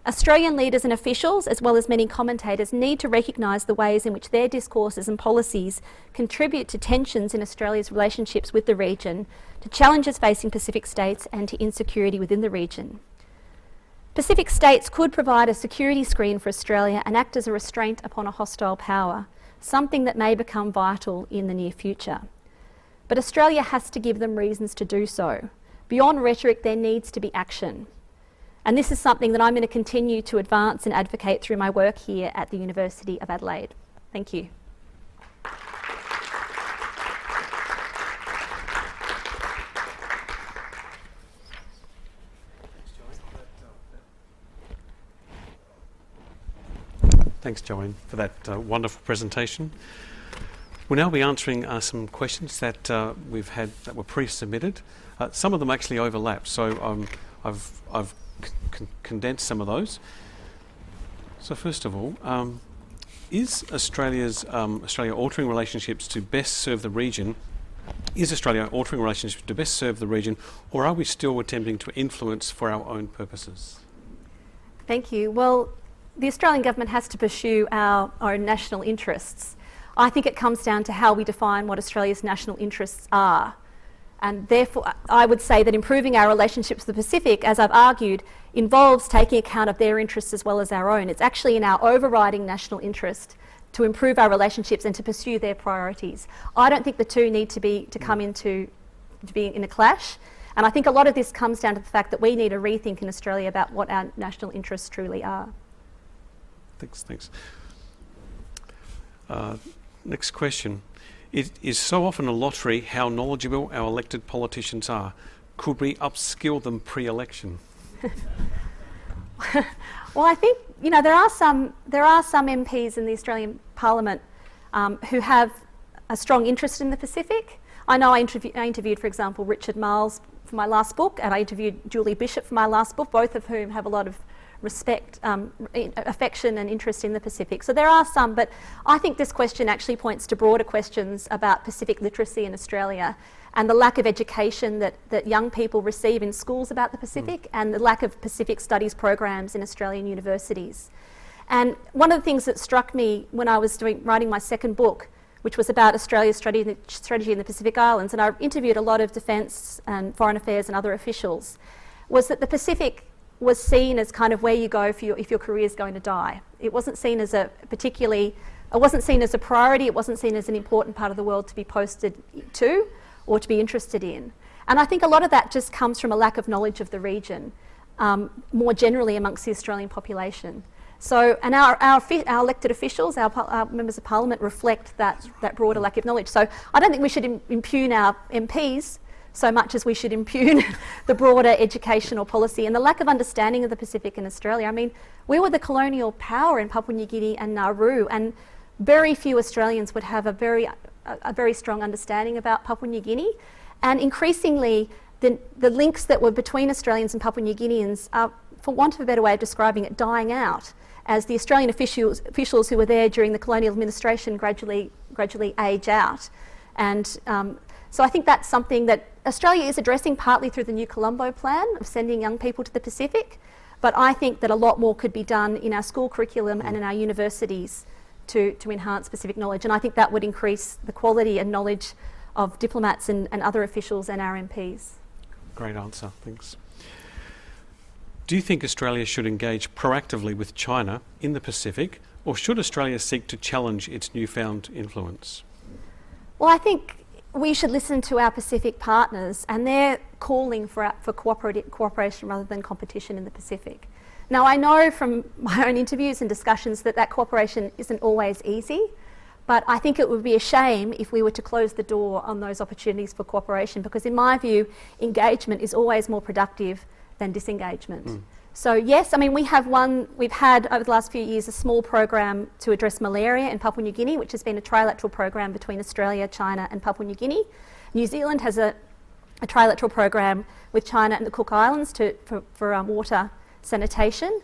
Australian leaders and officials, as well as many commentators, need to recognise the ways in which their discourses and policies contribute to tensions in Australia's relationships with the region, to challenges facing Pacific states and to insecurity within the region. Pacific states could provide a security screen for Australia and act as a restraint upon a hostile power, something that may become vital in the near future. But Australia has to give them reasons to do so. Beyond rhetoric, there needs to be action. And this is something that I'm going to continue to advance and advocate through my work here at the University of Adelaide. Thank you. Thanks, Joanne, for that wonderful presentation. We'll now be answering some questions that we've had that were pre-submitted. Some of them actually overlap, so I've condensed some of those. So first of all, is Australia altering relationships to best serve the region? Is Australia altering relationships to best serve the region, or are we still attempting to influence for our own purposes? Thank you. Well, the Australian government has to pursue our own national interests. I think it comes down to how we define what Australia's national interests are. And therefore, I would say that improving our relationships with the Pacific, as I've argued, involves taking account of their interests as well as our own. It's actually in our overriding national interest to improve our relationships and to pursue their priorities. I don't think the two need to be in a clash. And I think a lot of this comes down to the fact that we need a rethink in Australia about what our national interests truly are. Thanks. Next question. It is so often a lottery how knowledgeable our elected politicians are. Could we upskill them pre-election? Well, I think there are some MPs in the Australian Parliament who have a strong interest in the Pacific. I know I interviewed, for example, Richard Marles for my last book, and I interviewed Julie Bishop for my last book, both of whom have a lot of respect, affection and interest in the Pacific. So there are some, but I think this question actually points to broader questions about Pacific literacy in Australia and the lack of education that young people receive in schools about the Pacific and the lack of Pacific studies programs in Australian universities. And one of the things that struck me when I was writing my second book, which was about Australia's strategy in the Pacific Islands, and I interviewed a lot of defence and foreign affairs and other officials, was that the Pacific was seen as kind of where you go if your career is going to die. It wasn't seen as a priority, it wasn't seen as an important part of the world to be posted to or to be interested in. And I think a lot of that just comes from a lack of knowledge of the region, more generally amongst the Australian population. So, and our elected officials, our members of Parliament reflect that broader lack of knowledge. So I don't think we should impugn our MPs so much as we should impugn the broader educational policy and the lack of understanding of the Pacific in Australia. I mean, we were the colonial power in Papua New Guinea and Nauru, and very few Australians would have a very strong understanding about Papua New Guinea. And increasingly, the links that were between Australians and Papua New Guineans are, for want of a better way of describing it, dying out as the Australian officials who were there during the colonial administration gradually age out. And so I think that's something that Australia is addressing partly through the new Colombo plan of sending young people to the Pacific, but I think that a lot more could be done in our school curriculum and in our universities to enhance Pacific knowledge, and I think that would increase the quality and knowledge of diplomats and other officials and our MPs. Great answer, thanks. Do you think Australia should engage proactively with China in the Pacific, or should Australia seek to challenge its newfound influence? Well, I think we should listen to our Pacific partners, and they're calling for cooperation rather than competition in the Pacific. Now, I know from my own interviews and discussions that cooperation isn't always easy, but I think it would be a shame if we were to close the door on those opportunities for cooperation, because in my view, engagement is always more productive than disengagement. So yes, I mean, we've had over the last few years a small program to address malaria in Papua New Guinea, which has been a trilateral program between Australia, China and Papua New Guinea. New Zealand has a trilateral program with China and the Cook Islands for water sanitation.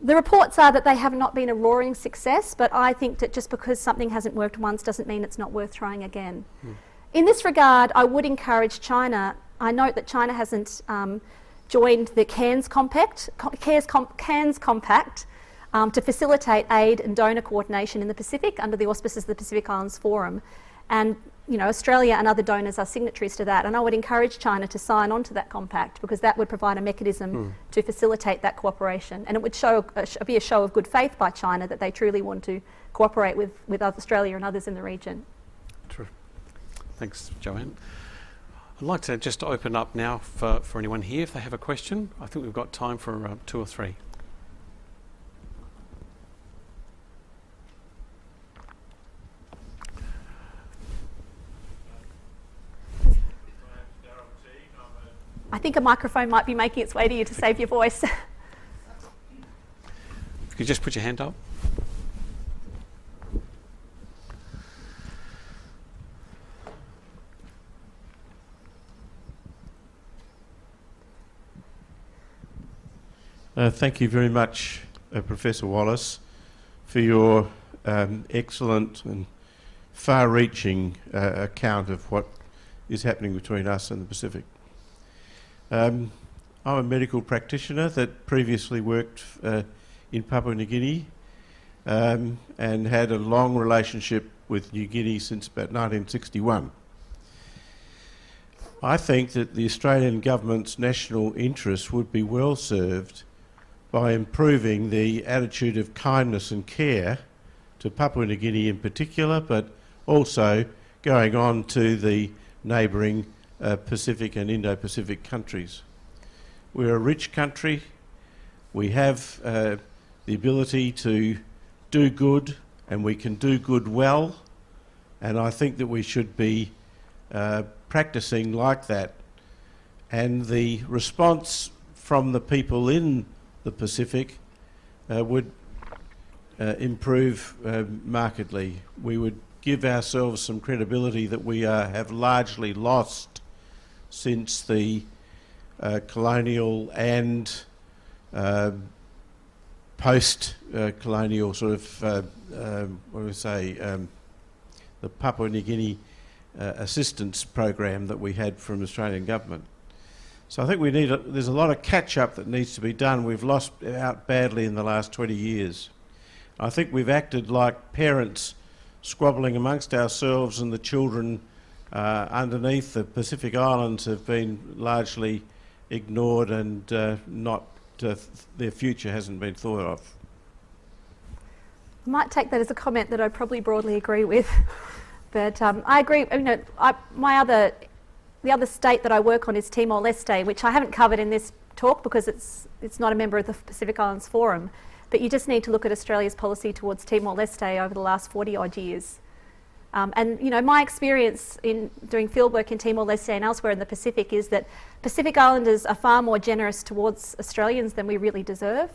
The reports are that they have not been a roaring success, but I think that just because something hasn't worked once doesn't mean it's not worth trying again. In this regard, I would encourage China. I note that China hasn't joined the Cairns Compact to facilitate aid and donor coordination in the Pacific under the auspices of the Pacific Islands Forum. And Australia and other donors are signatories to that, and I would encourage China to sign on to that compact, because that would provide a mechanism to facilitate that cooperation, and it would be a show of good faith by China that they truly want to cooperate with Australia and others in the region. True. Thanks, Joanne. I'd like to just open up now for anyone here if they have a question. I think we've got time for 2 or 3. I think a microphone might be making its way to you to save your voice. If you could just put your hand up. Thank you very much, Professor Wallis, for your excellent and far-reaching account of what is happening between us and the Pacific. I'm a medical practitioner that previously worked in Papua New Guinea and had a long relationship with New Guinea since about 1961. I think that the Australian government's national interest would be well served by improving the attitude of kindness and care to Papua New Guinea in particular, but also going on to the neighbouring Pacific and Indo-Pacific countries. We're a rich country. We have the ability to do good, and we can do good well, and I think that we should be practicing like that. And the response from the people in the Pacific would improve markedly. We would give ourselves some credibility that we have largely lost since the colonial and post-colonial sort of, the Papua New Guinea assistance program that we had from the Australian government. So I think there's a lot of catch-up that needs to be done. We've lost out badly in the last 20 years. I think we've acted like parents squabbling amongst ourselves, and the children underneath the Pacific Islands have been largely ignored, and their future hasn't been thought of. I might take that as a comment that I probably broadly agree with, but I agree. You know, the other state that I work on is Timor-Leste, which I haven't covered in this talk because it's not a member of the Pacific Islands Forum. But you just need to look at Australia's policy towards Timor-Leste over the last 40 odd years. And you know, my experience in doing fieldwork in Timor-Leste and elsewhere in the Pacific is that Pacific Islanders are far more generous towards Australians than we really deserve.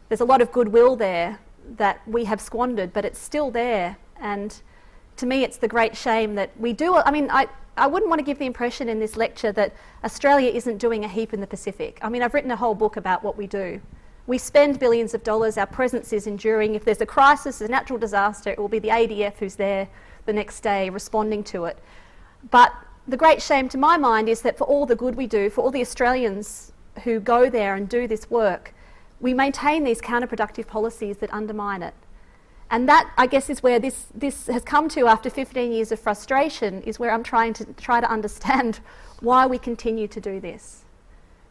There's a lot of goodwill there that we have squandered, but it's still there. And to me, it's the great shame that we do. I mean, I wouldn't want to give the impression in this lecture that Australia isn't doing a heap in the Pacific. I mean, I've written a whole book about what we do. We spend billions of dollars, our presence is enduring. If there's a crisis, a natural disaster, it will be the ADF who's there the next day responding to it. But the great shame to my mind is that for all the good we do, for all the Australians who go there and do this work, we maintain these counterproductive policies that undermine it. And that, I guess, is where this has come to after 15 years of frustration, is where I'm trying to understand why we continue to do this.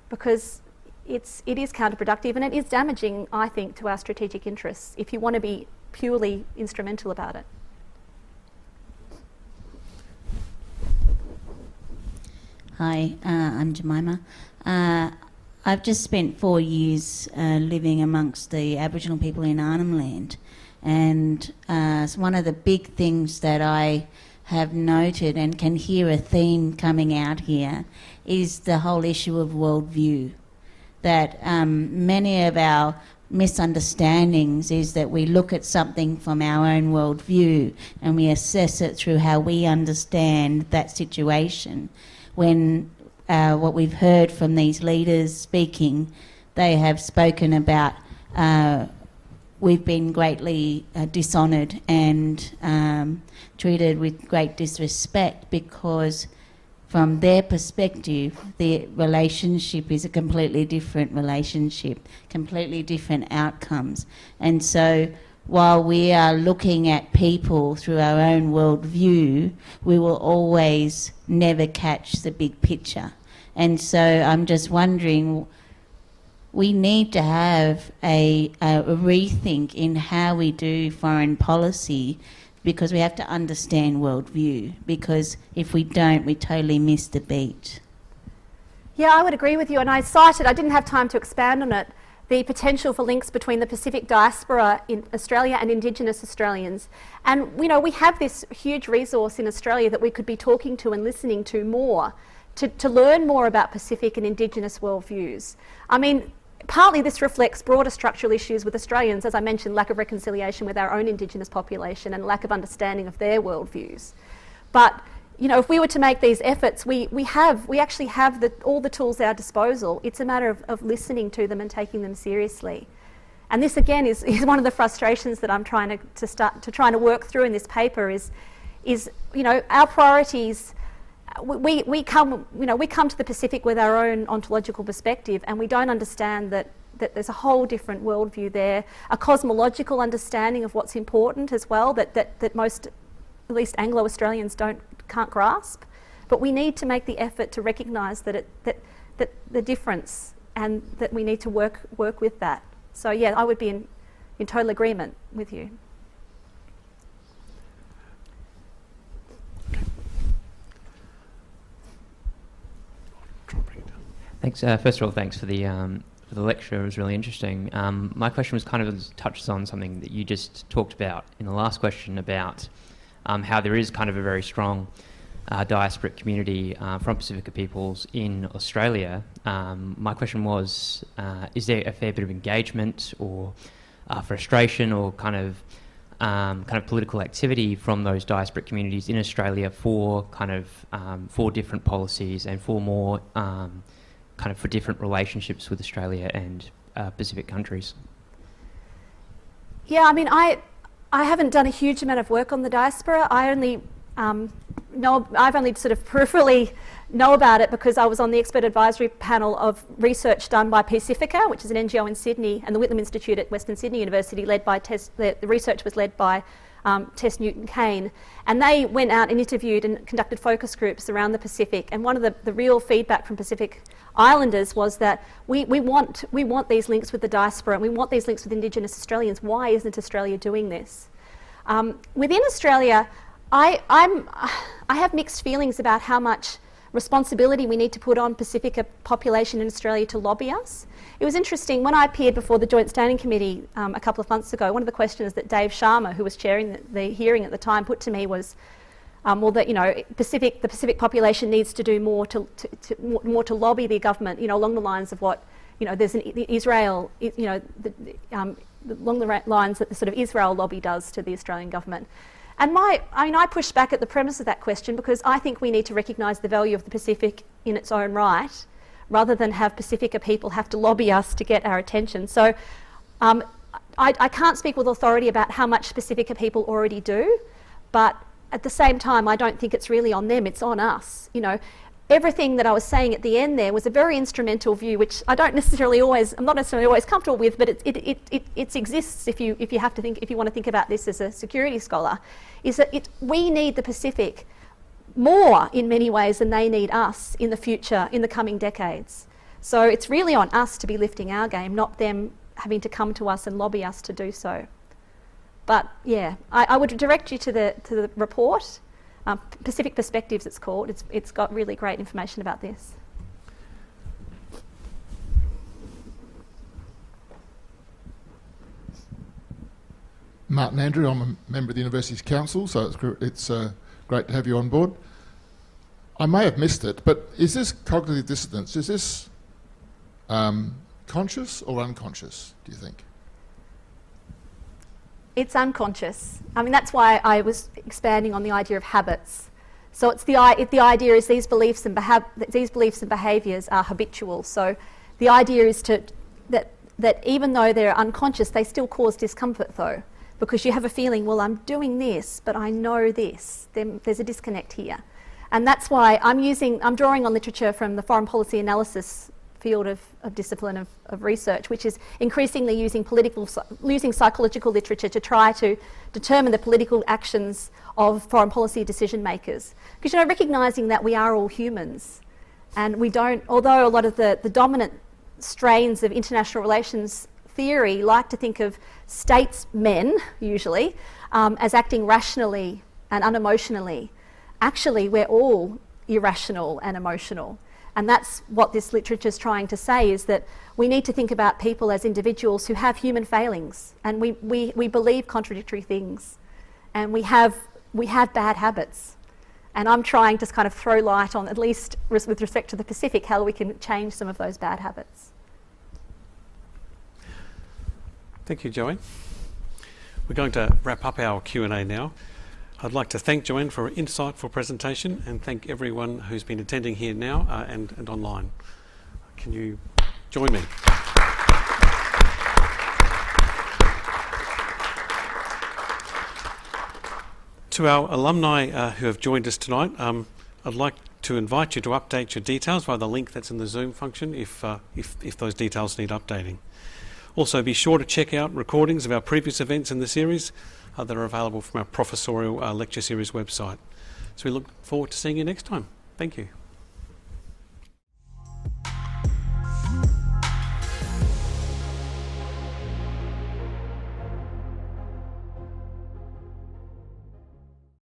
Because it is counterproductive, and it is damaging, I think, to our strategic interests if you want to be purely instrumental about it. Hi, I'm Jemima. I've just spent 4 years living amongst the Aboriginal people in Arnhem Land, and one of the big things that I have noted and can hear a theme coming out here is the whole issue of worldview. That many of our misunderstandings is that we look at something from our own worldview and we assess it through how we understand that situation. When what we've heard from these leaders speaking, they have spoken about we've been greatly dishonoured and treated with great disrespect because from their perspective, the relationship is a completely different relationship, completely different outcomes. And so while we are looking at people through our own worldview, we will always never catch the big picture. And so I'm just wondering, we need to have a rethink in how we do foreign policy, because we have to understand worldview, because if we don't, we totally miss the beat. Yeah, I would agree with you, and I didn't have time to expand on it, the potential for links between the Pacific diaspora in Australia and Indigenous Australians. And you know, we have this huge resource in Australia that we could be talking to and listening to more, to learn more about Pacific and Indigenous worldviews. I mean, partly this reflects broader structural issues with Australians, as I mentioned, lack of reconciliation with our own Indigenous population and lack of understanding of their worldviews. But you know, if we were to make these efforts, we actually have all the tools at our disposal. It's a matter of listening to them and taking them seriously. And this again is one of the frustrations that I'm trying to work through in this paper is you know, our priorities. We come to the Pacific with our own ontological perspective, and we don't understand that there's a whole different worldview there, a cosmological understanding of what's important as well, that most at least Anglo-Australians can't grasp. But we need to make the effort to recognise that the difference, and that we need to work with that. So yeah, I would be in total agreement with you. Thanks. First of all, thanks for the lecture. It was really interesting. My question was kind of touches on something that you just talked about in the last question about how there is kind of a very strong diasporic community from Pacifica peoples in Australia. My question was, is there a fair bit of engagement or frustration or kind of political activity from those diasporic communities in Australia for for different policies and for more for different relationships with Australia and Pacific countries? Yeah, I mean, I haven't done a huge amount of work on the diaspora. I've only sort of peripherally know about it because I was on the expert advisory panel of research done by Pacifica, which is an NGO in Sydney, and the Whitlam Institute at Western Sydney University, led by the research was led by Tess Newton-Kane, and they went out and interviewed and conducted focus groups around the Pacific. And one of the real feedback from Pacific Islanders was that we want these links with the diaspora, and we want these links with Indigenous Australians. Why isn't Australia doing this? Within Australia, I have mixed feelings about how much responsibility we need to put on Pacifica population in Australia to lobby us. It was interesting, when I appeared before the Joint Standing Committee a couple of months ago, one of the questions that Dave Sharma, who was chairing the hearing at the time, put to me was, that the Pacific population needs to do more to lobby the government, along the lines of what, there's an Israel, along the lines that the sort of Israel lobby does to the Australian government. And I push back at the premise of that question because I think we need to recognise the value of the Pacific in its own right, rather than have Pacifica people have to lobby us to get our attention. So I can't speak with authority about how much Pacifica people already do, but at the same time, I don't think it's really on them, it's on us. Everything that I was saying at the end there was a very instrumental view, which I'm not necessarily always comfortable with, but it exists if you want to think about this as a security scholar, is that we need the Pacific more in many ways than they need us in the future, in the coming decades. So it's really on us to be lifting our game, not them having to come to us and lobby us to do so. But yeah, I would direct you to the report. Pacific Perspectives it's called. It's got really great information about this. Martin Andrew, I'm a member of the University's Council, so it's great to have you on board. I may have missed it, but is this cognitive dissonance, is this conscious or unconscious, do you think? It's unconscious. I mean, that's why I was expanding on the idea of habits. So it's the idea is these beliefs and behaviours are habitual. So the idea is that even though they're unconscious, they still cause discomfort though, because you have a feeling, well, I'm doing this, but I know this. There's a disconnect here. And that's why I'm drawing on literature from the foreign policy analysis field of discipline of research, which is increasingly using psychological literature to try to determine the political actions of foreign policy decision makers. Because recognising that we are all humans, and we don't, although a lot of the dominant strains of international relations theory like to think of statesmen, usually, as acting rationally and unemotionally, actually we're all irrational and emotional. And that's what this literature is trying to say, is that we need to think about people as individuals who have human failings, and we believe contradictory things, and we have bad habits. And I'm trying to kind of throw light on, at least with respect to the Pacific, how we can change some of those bad habits. Thank you, Joanne. We're going to wrap up our Q&A now. I'd like to thank Joanne for her insightful presentation and thank everyone who's been attending here now and online. Can you join me? To our alumni who have joined us tonight, I'd like to invite you to update your details via the link that's in the Zoom function if those details need updating. Also, be sure to check out recordings of our previous events in the series, that are available from our Professorial lecture series website. So we look forward to seeing you next time. Thank you.